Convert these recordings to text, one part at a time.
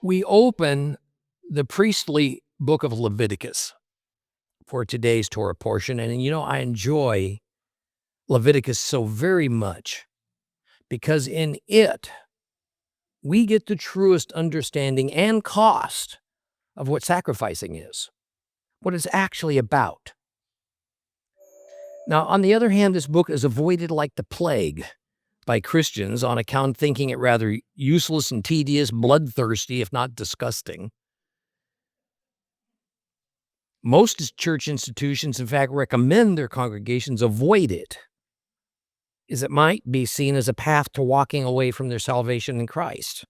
We open the priestly book of Leviticus for today's Torah portion. And, I enjoy Leviticus so very much because in it, we get the truest understanding and cost of what sacrificing is, what it's actually about. Now, on the other hand, this book is avoided like the plague by Christians on account thinking it rather useless and tedious, bloodthirsty, if not disgusting. Most church institutions, in fact, recommend their congregations avoid it, as it might be seen as a path to walking away from their salvation in Christ.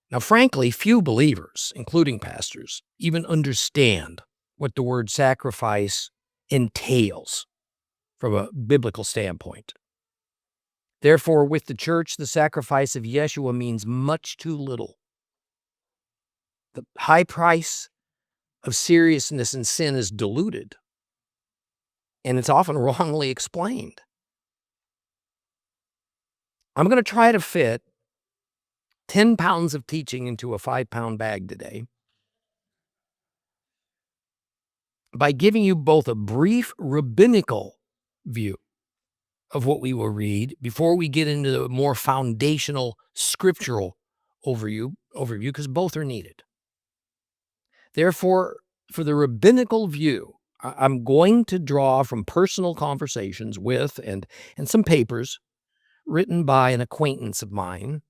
Now, frankly, few believers, including pastors, even understand what the word sacrifice entails from a biblical standpoint. Therefore, with the church, the sacrifice of Yeshua means much too little. The high price of seriousness and sin is diluted, and it's often wrongly explained. I'm going to try to fit 10 pounds of teaching into a 5-pound bag today by giving you both a brief rabbinical view of what we will read before we get into the more foundational scriptural overview, because both are needed. Therefore, for the rabbinical view, I'm going to draw from personal conversations with and some papers written by an acquaintance of mine,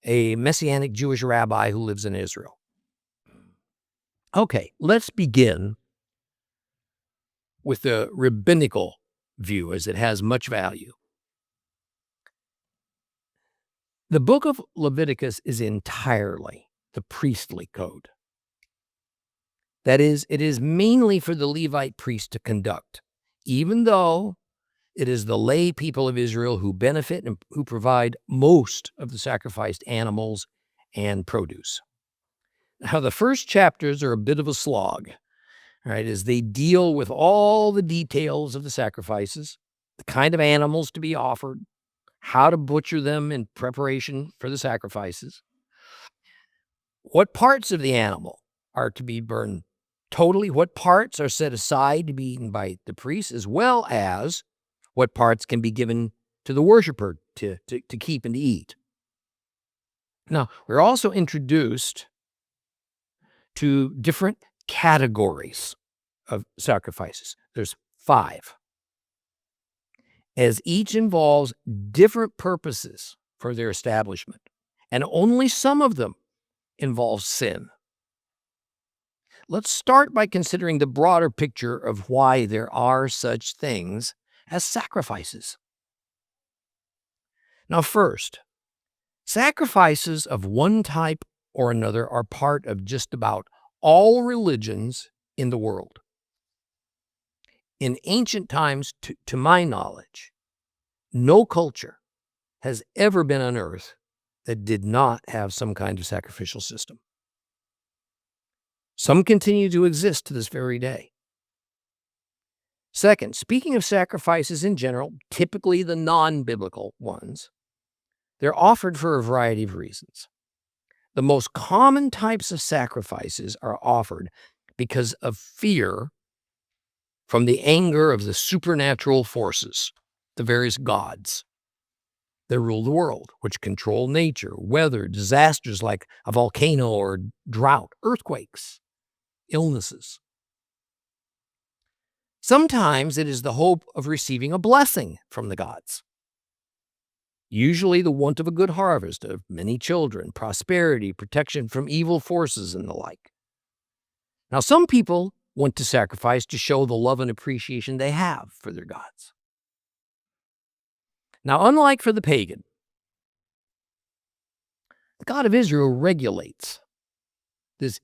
a Messianic Jewish rabbi who lives in Israel. Okay, let's begin with the rabbinical view, as it has much value. The book of Leviticus is entirely the priestly code. That is, it is mainly for the Levite priest to conduct, even though it is the lay people of Israel who benefit and who provide most of the sacrificed animals and produce. Now, the first chapters are a bit of a slog, right, as they deal with all the details of the sacrifices, the kind of animals to be offered, how to butcher them in preparation for the sacrifices, what parts of the animal are to be burned totally, what parts are set aside to be eaten by the priest, as well as what parts can be given to the worshiper to keep and to eat. Now, we're also introduced to different categories of sacrifices. There's 5, as each involves different purposes for their establishment, and only some of them involve sin. Let's start by considering the broader picture of why there are such things as sacrifices. Now, first, sacrifices of one type or another are part of just about all religions in the world. In ancient times, to my knowledge, no culture has ever been on earth that did not have some kind of sacrificial system. Some continue to exist to this very day. Second, speaking of sacrifices in general, typically the non-biblical ones, they're offered for a variety of reasons. The most common types of sacrifices are offered because of fear from the anger of the supernatural forces, the various gods that rule the world, which control nature, weather, disasters like a volcano or drought, earthquakes, illnesses. Sometimes it is the hope of receiving a blessing from the gods. Usually the want of a good harvest, of many children, prosperity, protection from evil forces, and the like. Now, some people want to sacrifice to show the love and appreciation they have for their gods. Now, unlike for the pagan, the God of Israel regulates this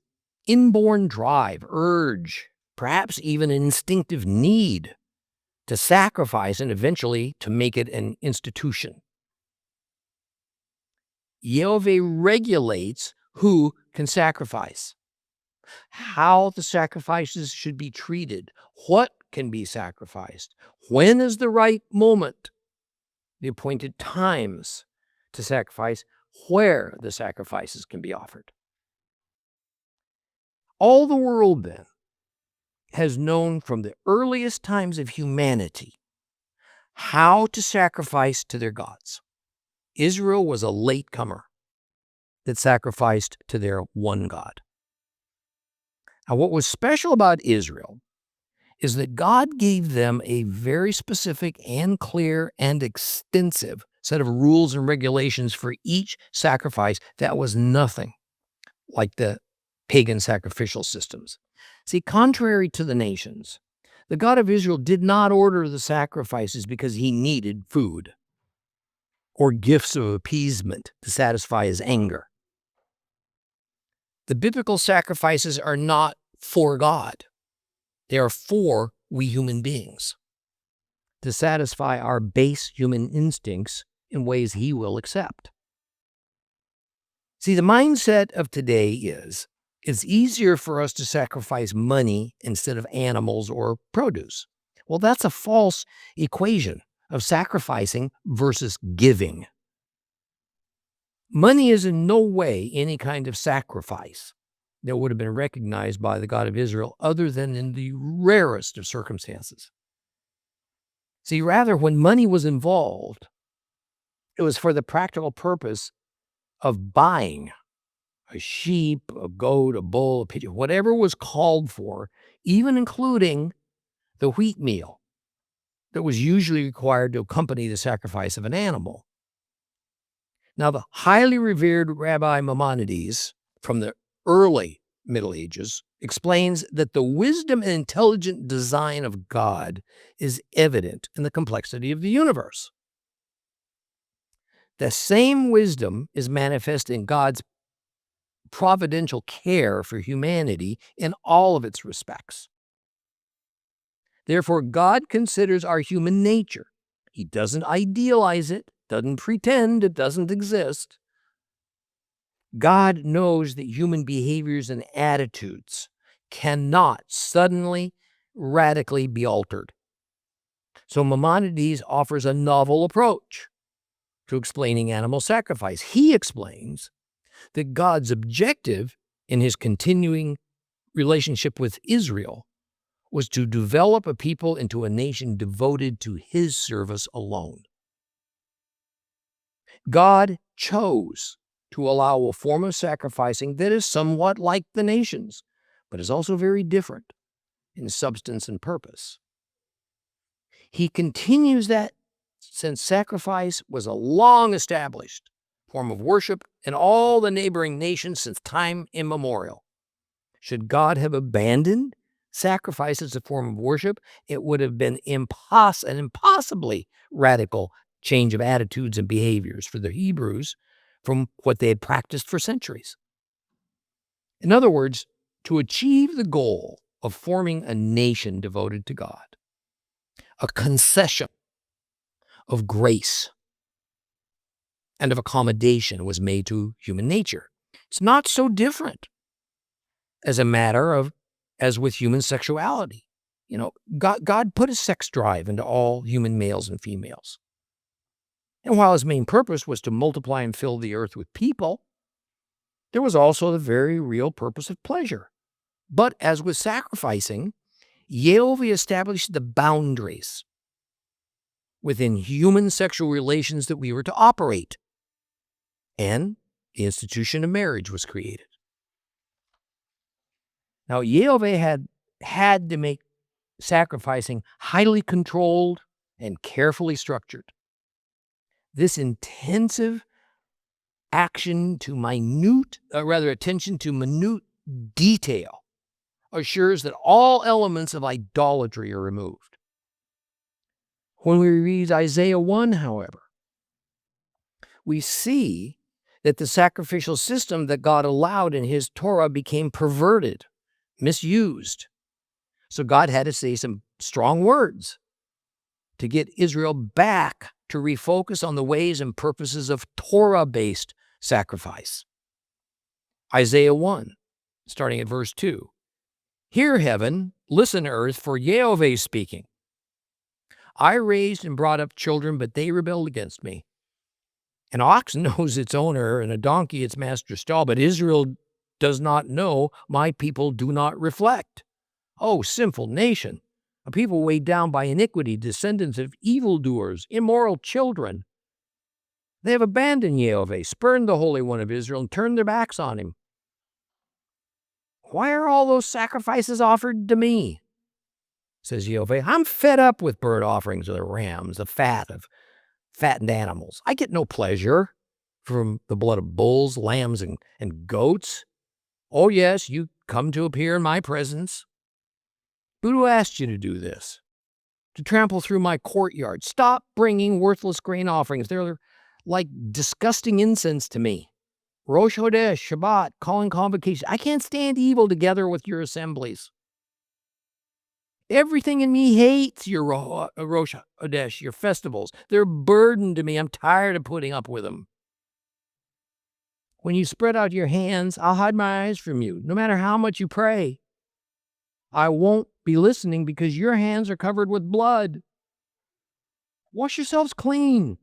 inborn drive, urge, perhaps even an instinctive need to sacrifice and eventually to make it an institution. YHWH regulates who can sacrifice, how the sacrifices should be treated, what can be sacrificed, when is the right moment, the appointed times to sacrifice, where the sacrifices can be offered. All the world, then, has known from the earliest times of humanity how to sacrifice to their gods. Israel was a latecomer that sacrificed to their one God. Now, what was special about Israel is that God gave them a very specific and clear and extensive set of rules and regulations for each sacrifice that was nothing like the pagan sacrificial systems. See, contrary to the nations, the God of Israel did not order the sacrifices because he needed food or gifts of appeasement to satisfy his anger. The biblical sacrifices are not for God. They are for we human beings to satisfy our base human instincts in ways he will accept. See, the mindset of today is it's easier for us to sacrifice money instead of animals or produce. Well, that's a false equation of sacrificing versus giving. Money is in no way any kind of sacrifice that would have been recognized by the God of Israel other than in the rarest of circumstances. See, rather, when money was involved, it was for the practical purpose of buying a sheep, a goat, a bull, a pigeon, whatever was called for, even including the wheat meal that was usually required to accompany the sacrifice of an animal. Now, the highly revered Rabbi Maimonides from the early Middle Ages explains that the wisdom and intelligent design of God is evident in the complexity of the universe. The same wisdom is manifest in God's providential care for humanity in all of its respects. Therefore, God considers our human nature. He doesn't idealize it, doesn't pretend it doesn't exist. God knows that human behaviors and attitudes cannot suddenly, radically be altered. So Maimonides offers a novel approach to explaining animal sacrifice. He explains that God's objective in his continuing relationship with Israel was to develop a people into a nation devoted to his service alone. God chose to allow a form of sacrificing that is somewhat like the nations, but is also very different in substance and purpose. He continues that since sacrifice was a long-established form of worship in all the neighboring nations since time immemorial. Should God have abandoned sacrifice as a form of worship, it would have been an impossibly radical change of attitudes and behaviors for the Hebrews from what they had practiced for centuries. In other words, to achieve the goal of forming a nation devoted to God, a concession of grace and of accommodation was made to human nature. It's not so different as a matter of, as with human sexuality. You know, God put a sex drive into all human males and females. And while his main purpose was to multiply and fill the earth with people, there was also the very real purpose of pleasure. But as with sacrificing, YHWH established the boundaries within human sexual relations that we were to operate. And the institution of marriage was created. Now, YHWH had to make sacrificing highly controlled and carefully structured. This intensive attention to minute detail assures that all elements of idolatry are removed. When we read Isaiah 1, however, we see that the sacrificial system that God allowed in his Torah became perverted, misused. So God had to say some strong words to get Israel back to refocus on the ways and purposes of Torah-based sacrifice. Isaiah 1, starting at verse 2. Hear, heaven, listen, earth, for YHWH is speaking. I raised and brought up children, but they rebelled against me. An ox knows its owner and a donkey its master's stall, but Israel does not know, my people do not reflect. Oh, sinful nation, a people weighed down by iniquity, descendants of evildoers, immoral children. They have abandoned YHWH, spurned the Holy One of Israel, and turned their backs on him. Why are all those sacrifices offered to me? Says YHWH. I'm fed up with burnt offerings of the rams, the fat of fattened animals. I get no pleasure from the blood of bulls, lambs, and goats. Oh, yes, you come to appear in my presence. But who asked you to do this? To trample through my courtyard. Stop bringing worthless grain offerings. They're like disgusting incense to me. Rosh Hodesh, Shabbat, calling convocation. I can't stand evil together with your assemblies. Everything in me hates your Rosh Hodesh, your festivals. They're a burden to me. I'm tired of putting up with them. When you spread out your hands, I'll hide my eyes from you, no matter how much you pray. I won't be listening because your hands are covered with blood. Wash yourselves clean.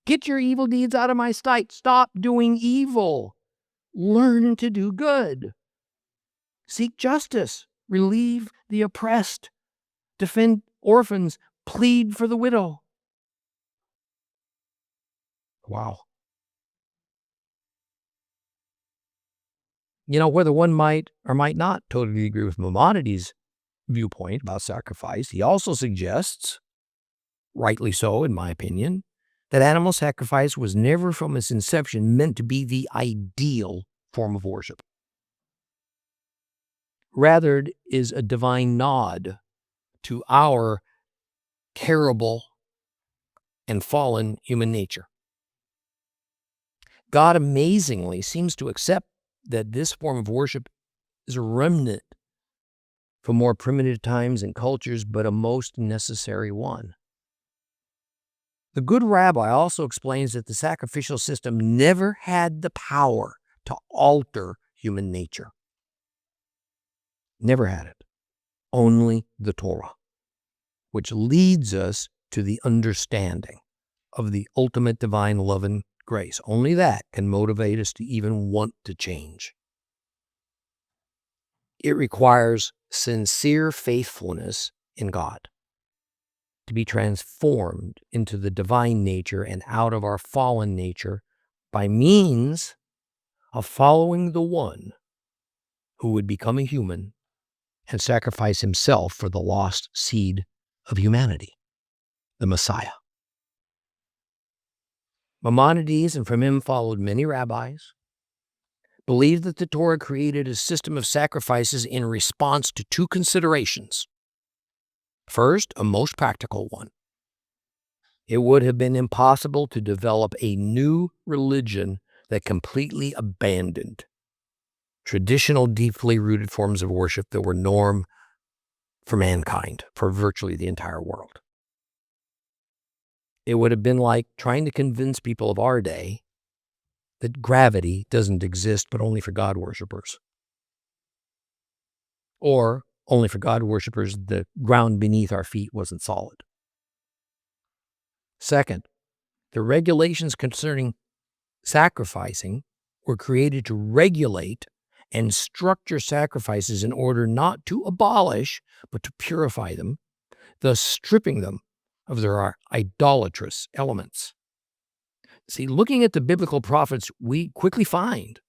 Get your evil deeds out of my sight. Stop doing evil. Learn to do good. Seek justice. Relieve the oppressed. Defend orphans. Plead for the widow. Wow. You know, whether one might or might not totally agree with Maimonides' viewpoint about sacrifice, he also suggests, rightly so in my opinion, that animal sacrifice was never from its inception meant to be the ideal form of worship. Rather, it is a divine nod to our terrible and fallen human nature. God amazingly seems to accept that this form of worship is a remnant from more primitive times and cultures, but a most necessary one. The good rabbi also explains that the sacrificial system never had the power to alter human nature. Never had it. Only the Torah, which leads us to the understanding of the ultimate divine love and grace. Only that can motivate us to even want to change. It requires sincere faithfulness in God to be transformed into the divine nature and out of our fallen nature by means of following the one who would become a human and sacrifice himself for the lost seed of humanity, the Messiah. Maimonides, and from him followed many rabbis, believed that the Torah created a system of sacrifices in response to two considerations. First, a most practical one. It would have been impossible to develop a new religion that completely abandoned traditional, deeply rooted forms of worship that were norm for mankind, for virtually the entire world. It would have been like trying to convince people of our day that gravity doesn't exist but only for God worshipers. Or only for God worshipers, the ground beneath our feet wasn't solid. Second, the regulations concerning sacrificing were created to regulate and structure sacrifices in order not to abolish, but to purify them, thus stripping them of their idolatrous elements. See, looking at the biblical prophets, we quickly find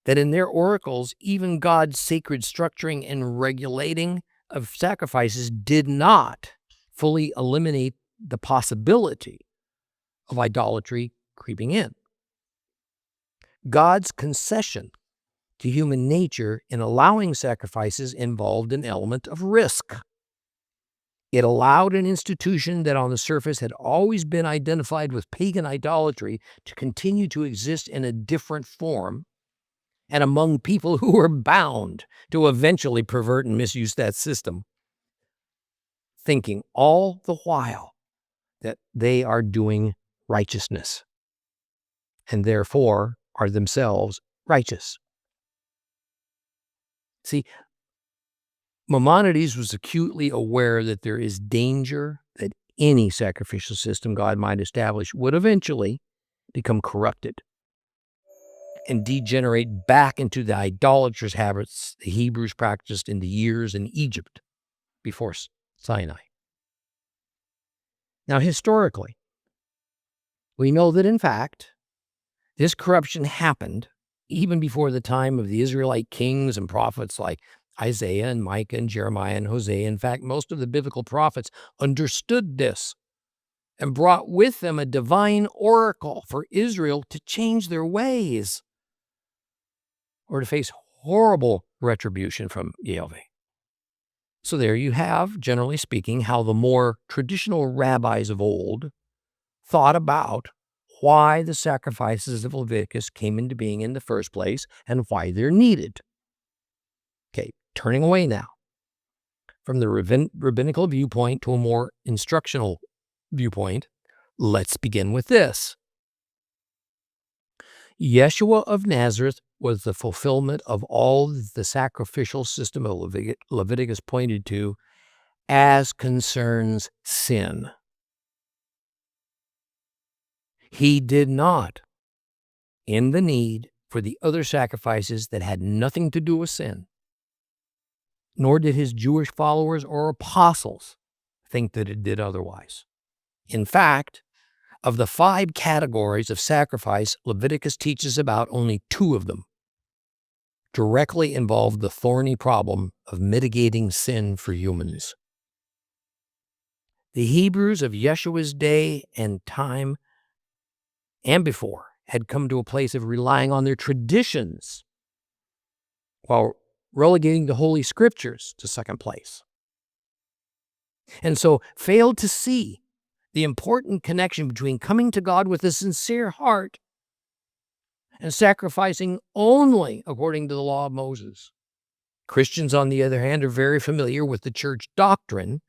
that in their oracles, even God's sacred structuring and regulating of sacrifices did not fully eliminate the possibility of idolatry creeping in. God's concession to human nature in allowing sacrifices involved an element of risk. It allowed an institution that on the surface had always been identified with pagan idolatry to continue to exist in a different form and among people who were bound to eventually pervert and misuse that system, thinking all the while that they are doing righteousness and therefore are themselves righteous. See, Maimonides was acutely aware that there is danger that any sacrificial system God might establish would eventually become corrupted and degenerate back into the idolatrous habits the Hebrews practiced in the years in Egypt before Sinai. Now, historically, we know that, in fact, this corruption happened even before the time of the Israelite kings and prophets like Isaiah and Micah and Jeremiah and Hosea. In fact, most of the biblical prophets understood this and brought with them a divine oracle for Israel to change their ways or to face horrible retribution from YHWH. So there you have, generally speaking, how the more traditional rabbis of old thought about why the sacrifices of Leviticus came into being in the first place and why they're needed. Okay, turning away now from the rabbinical viewpoint to a more instructional viewpoint, let's begin with this. Yeshua of Nazareth was the fulfillment of all the sacrificial system of Leviticus pointed to as concerns sin. He did not end the need for the other sacrifices that had nothing to do with sin, nor did his Jewish followers or apostles think that it did otherwise. In fact, of the 5 categories of sacrifice Leviticus teaches about, only 2 of them directly involve the thorny problem of mitigating sin for humans. The Hebrews of Yeshua's day and time and before had come to a place of relying on their traditions while relegating the Holy Scriptures to second place. And so failed to see the important connection between coming to God with a sincere heart and sacrificing only according to the law of Moses. Christians, on the other hand, are very familiar with the church doctrine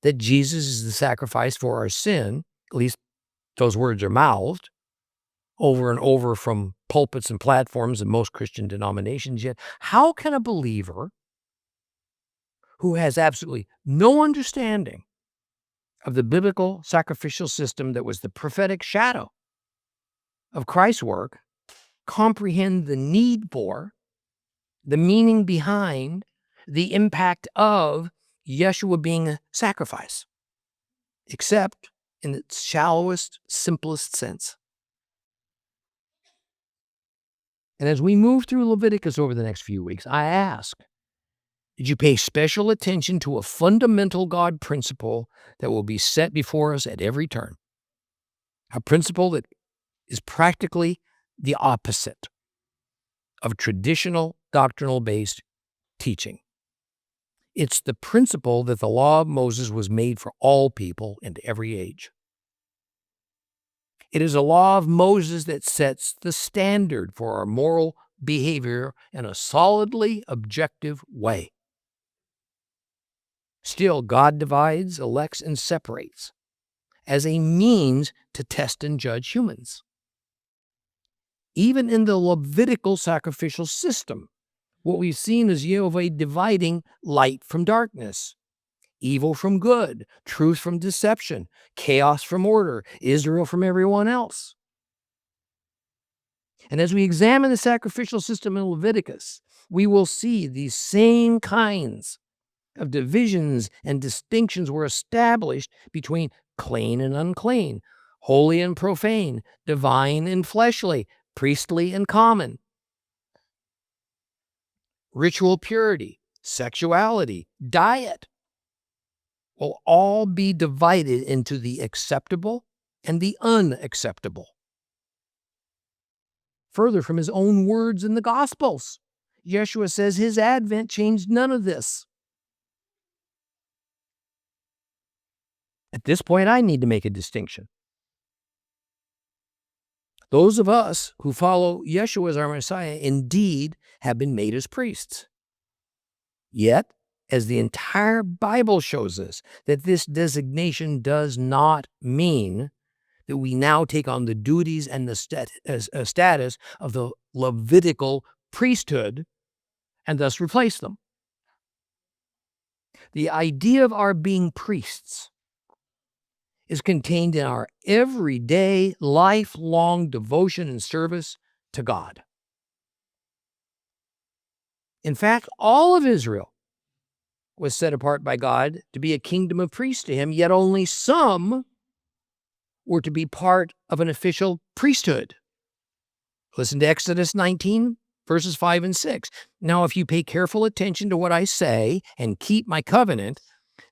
that Jesus is the sacrifice for our sin. At least those words are mouthed over and over from pulpits and platforms in most Christian denominations. Yet, how can a believer who has absolutely no understanding of the biblical sacrificial system that was the prophetic shadow of Christ's work comprehend the need for, the meaning behind, the impact of Yeshua being a sacrifice, except in its shallowest, simplest sense? And as we move through Leviticus over the next few weeks, I ask, did you pay special attention to a fundamental God principle that will be set before us at every turn? A principle that is practically the opposite of traditional doctrinal-based teaching. It's the principle that the law of Moses was made for all people and every age. It is a law of Moses that sets the standard for our moral behavior in a solidly objective way. Still, God divides, elects, and separates as a means to test and judge humans. Even in the Levitical sacrificial system, what we've seen is YHWH dividing light from darkness, evil from good, truth from deception, chaos from order, Israel from everyone else. And as we examine the sacrificial system in Leviticus, we will see these same kinds of divisions and distinctions were established between clean and unclean, holy and profane, divine and fleshly, priestly and common. Ritual purity, sexuality, diet will all be divided into the acceptable and the unacceptable. Further, from his own words in the Gospels, Yeshua says his advent changed none of this. At this point, I need to make a distinction. Those of us who follow Yeshua as our Messiah indeed have been made as priests. Yet, as the entire Bible shows us, that this designation does not mean that we now take on the duties and the status of the Levitical priesthood and thus replace them. The idea of our being priests is contained in our everyday, lifelong devotion and service to God. In fact, all of Israel was set apart by God to be a kingdom of priests to him, yet only some were to be part of an official priesthood. Listen to Exodus 19, verses 5 and 6. Now, if you pay careful attention to what I say and keep my covenant,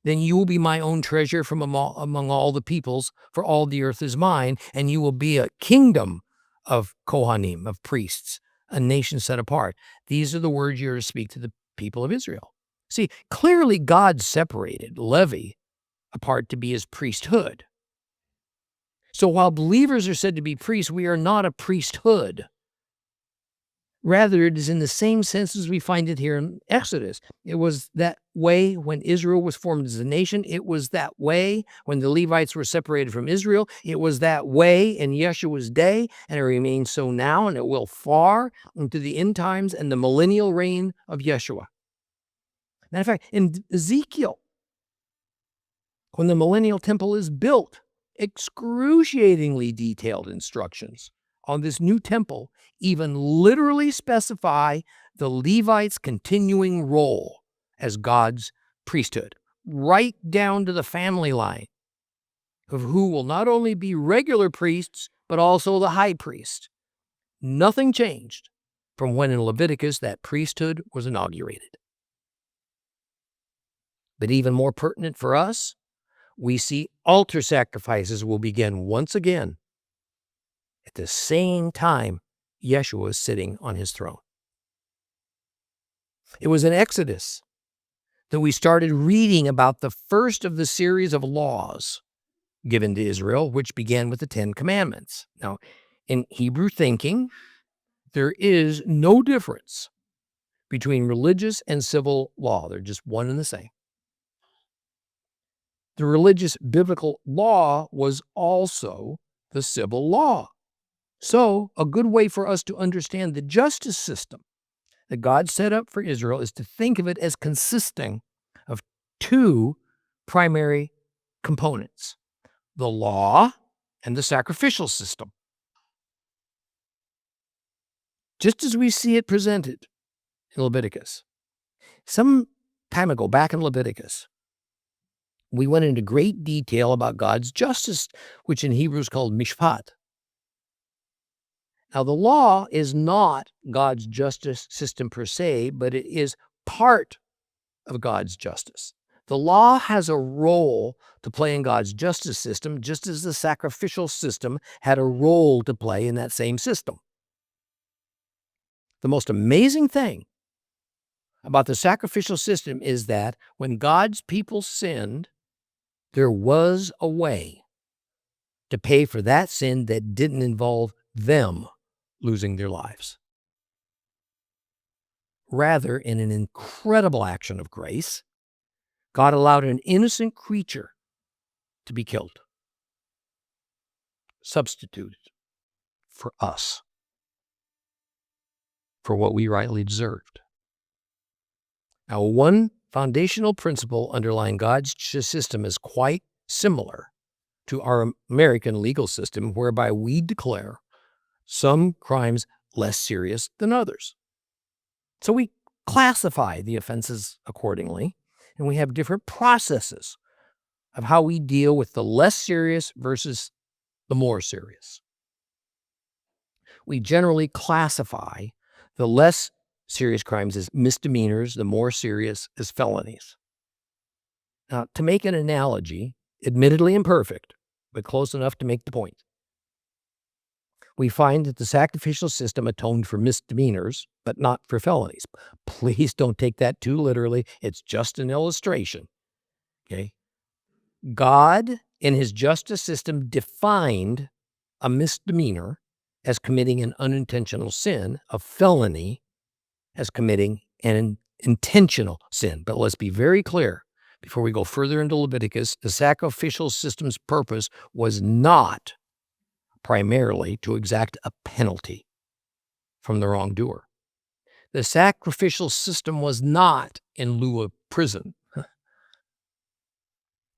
then you will be my own treasure from among all the peoples, for all the earth is mine, and you will be a kingdom of Kohanim, of priests, a nation set apart. These are the words you are to speak to the people of Israel. See, clearly God separated Levi apart to be his priesthood. So while believers are said to be priests, we are not a priesthood. Rather, it is in the same sense as we find it here in Exodus. It was that way when Israel was formed as a nation. It was that way when the Levites were separated from Israel. It was that way in Yeshua's day, and it remains so now, and it will far into the end times and the millennial reign of Yeshua. Matter of fact, in Ezekiel, when the millennial temple is built, excruciatingly detailed instructions on this new temple even literally specify the Levites' continuing role as God's priesthood, right down to the family line of who will not only be regular priests, but also the high priest. Nothing changed from when in Leviticus that priesthood was inaugurated. But even more pertinent for us, we see altar sacrifices will begin once again at the same time Yeshua is sitting on his throne. It was in Exodus that we started reading about the first of the series of laws given to Israel, which began with the Ten Commandments. Now, in Hebrew thinking, there is no difference between religious and civil law. They're just one and the same. The religious biblical law was also the civil law. So, a good way for us to understand the justice system that God set up for Israel is to think of it as consisting of two primary components: the law and the sacrificial system. Just as we see it presented in Leviticus. Some time ago, back in Leviticus, we went into great detail about God's justice, which in Hebrew is called mishpat. Now, the law is not God's justice system per se, but it is part of God's justice. The law has a role to play in God's justice system, just as the sacrificial system had a role to play in that same system. The most amazing thing about the sacrificial system is that when God's people sinned, there was a way to pay for that sin that didn't involve them losing their lives. Rather, in an incredible action of grace, God allowed an innocent creature to be killed, substituted for us, for what we rightly deserved. Now, one foundational principle underlying God's system is quite similar to our American legal system, whereby we declare some crimes less serious than others. So we classify the offenses accordingly, and we have different processes of how we deal with the less serious versus the more serious. We generally classify the less serious crimes as misdemeanors, the more serious as felonies. Now, to make an analogy, admittedly imperfect, but close enough to make the point, we find that the sacrificial system atoned for misdemeanors, but not for felonies. Please don't take that too literally. It's just an illustration. Okay? God, in his justice system, defined a misdemeanor as committing an unintentional sin, a felony as committing an intentional sin. But let's be very clear, before we go further into Leviticus, the sacrificial system's purpose was not primarily to exact a penalty from the wrongdoer. The sacrificial system was not in lieu of prison.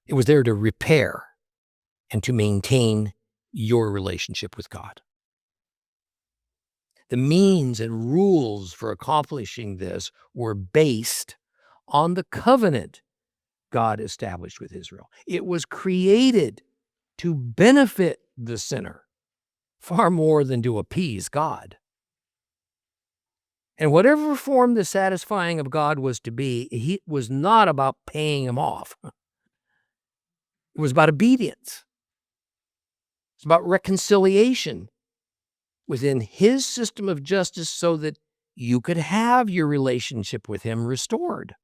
It was there to repair and to maintain your relationship with God. The means and rules for accomplishing this were based on the covenant God established with Israel. It was created to benefit the sinner far more than to appease God. And whatever form the satisfying of God was to be, it was not about paying him off. It was about obedience. It's about reconciliation within his system of justice so that you could have your relationship with him restored.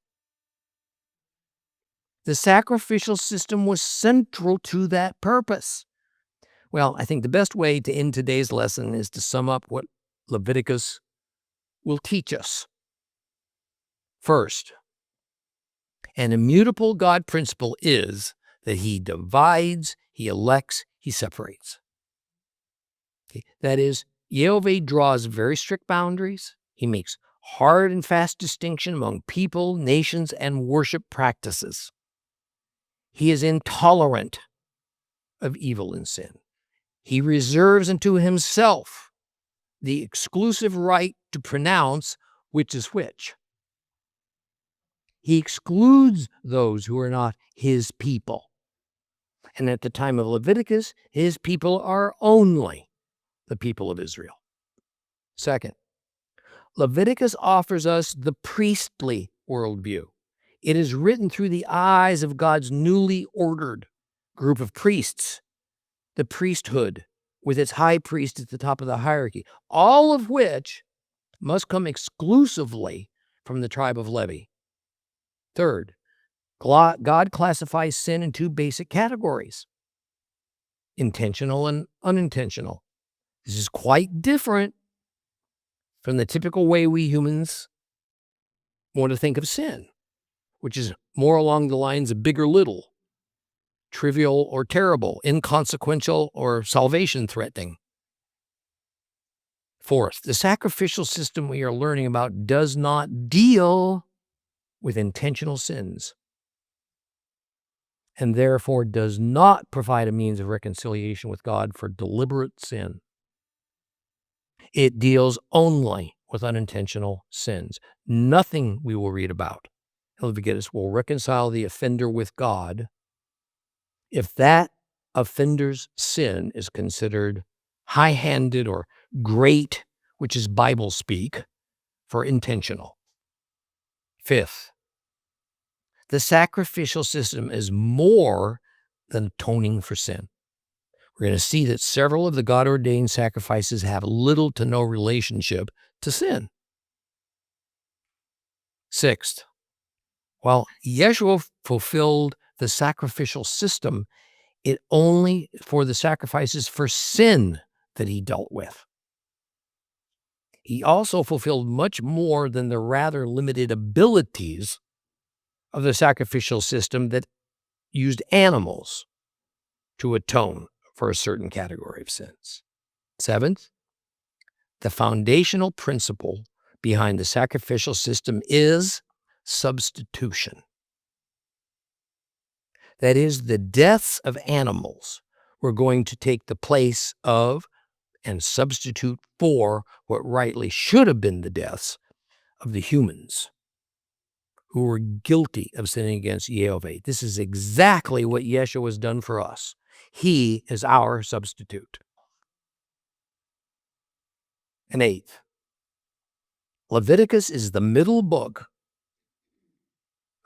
The sacrificial system was central to that purpose. Well, I think the best way to end today's lesson is to sum up what Leviticus will teach us. First, an immutable God principle is that he divides, he elects, he separates. Okay? That is, YHWH draws very strict boundaries. He makes hard and fast distinction among people, nations, and worship practices. He is intolerant of evil and sin. He reserves unto himself the exclusive right to pronounce which is which. He excludes those who are not his people. And at the time of Leviticus, his people are only the people of Israel. Second, Leviticus offers us the priestly worldview. It is written through the eyes of God's newly ordered group of priests, the priesthood, with its high priest at the top of the hierarchy, all of which must come exclusively from the tribe of Levi. Third, God classifies sin in two basic categories: intentional and unintentional. This is quite different from the typical way we humans want to think of sin, which is more along the lines of big or little, trivial or terrible, inconsequential or salvation-threatening. Fourth, the sacrificial system we are learning about does not deal with intentional sins, and therefore does not provide a means of reconciliation with God for deliberate sin. It deals only with unintentional sins. Nothing we will read about in Leviticus will reconcile the offender with God if that offender's sin is considered high-handed or great, which is Bible speak, for intentional. Fifth, the sacrificial system is more than atoning for sin. We're going to see that several of the God-ordained sacrifices have little to no relationship to sin. Sixth, while Yeshua fulfilled the sacrificial system, it only for the sacrifices for sin that he dealt with. He also fulfilled much more than the rather limited abilities of the sacrificial system that used animals to atone for a certain category of sins. Seventh, the foundational principle behind the sacrificial system is substitution. That is, the deaths of animals were going to take the place of and substitute for what rightly should have been the deaths of the humans who were guilty of sinning against YHWH. This is exactly what Yeshua has done for us. He is our substitute. And eighth, Leviticus is the middle book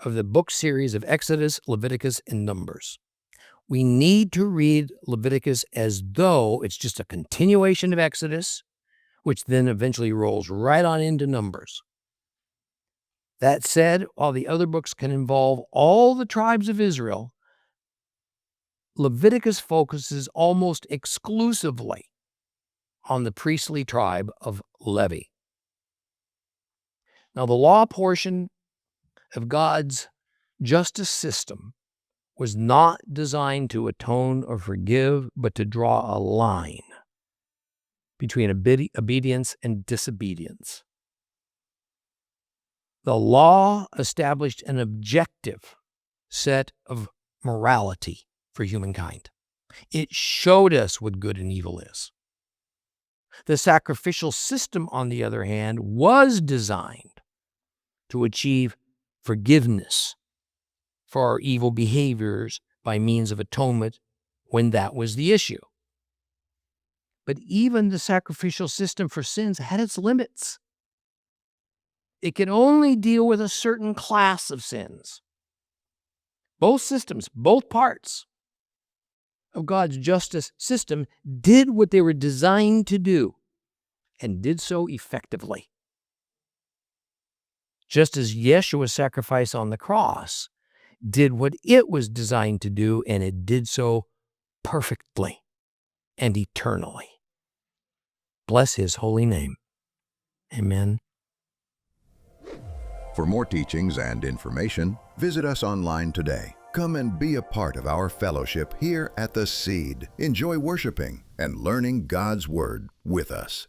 of the book series of Exodus, Leviticus, and Numbers. We need to read Leviticus as though it's just a continuation of Exodus, which then eventually rolls right on into Numbers. That said, while the other books can involve all the tribes of Israel, Leviticus focuses almost exclusively on the priestly tribe of Levi. Now, the law portion of God's justice system was not designed to atone or forgive, but to draw a line between obedience and disobedience. The law established an objective set of morality for humankind. It showed us what good and evil is. The sacrificial system, on the other hand, was designed to achieve forgiveness for our evil behaviors by means of atonement when that was the issue. But even the sacrificial system for sins had its limits. It could only deal with a certain class of sins. Both systems, both parts of God's justice system did what they were designed to do and did so effectively. Just as Yeshua's sacrifice on the cross did what it was designed to do, and it did so perfectly and eternally. Bless his holy name. Amen. For more teachings and information, visit us online today. Come and be a part of our fellowship here at The Seed. Enjoy worshiping and learning God's Word with us.